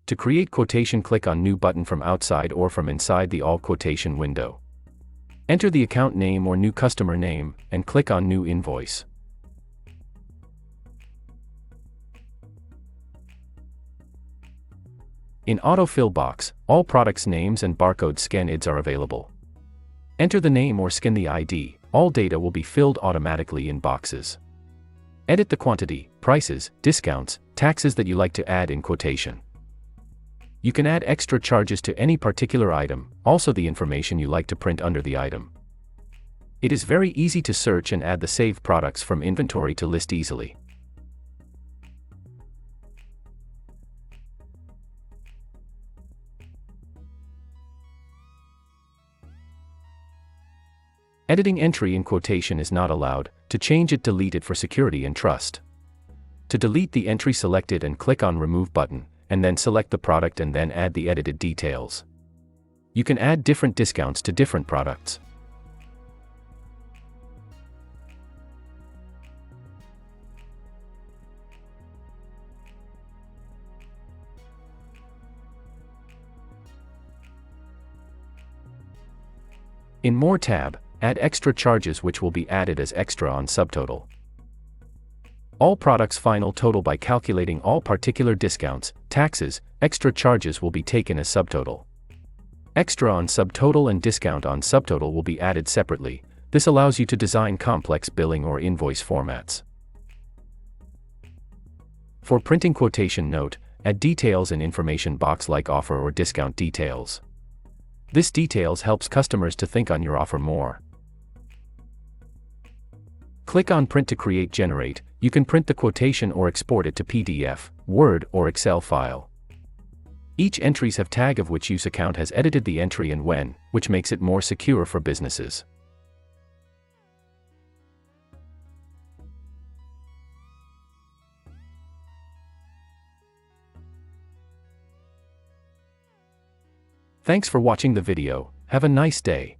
To create quotation, click on New button from outside or from inside the All Quotation window. Enter the account name or new customer name, and click on New Invoice. In Autofill box, all products' names and barcode scan IDs are available. Enter the name or scan the ID, all data will be filled automatically in boxes. Edit the quantity, prices, discounts, taxes that you like to add in quotation. You can add extra charges to any particular item, also the information you like to print under the item. It is very easy to search and add the saved products from inventory to list easily. Editing entry in quotation is not allowed. To change it, delete it for security and trust. To delete the entry, select it and click on Remove button, and then select the product and then add the edited details. You can add different discounts to different products. In More tab, add extra charges which will be added as extra on subtotal. All products' final total by calculating all particular discounts, taxes, extra charges will be taken as subtotal. Extra on subtotal and discount on subtotal will be added separately. This allows you to design complex billing or invoice formats. For printing quotation, note, add details in information box like offer or discount details. This details helps customers to think on your offer more. Click on Print to create generate. You can print the quotation or export it to PDF, Word, or Excel file. Each entries have tag of which use account has edited the entry and when, which makes it more secure for businesses. Thanks for watching the video. Have a nice day.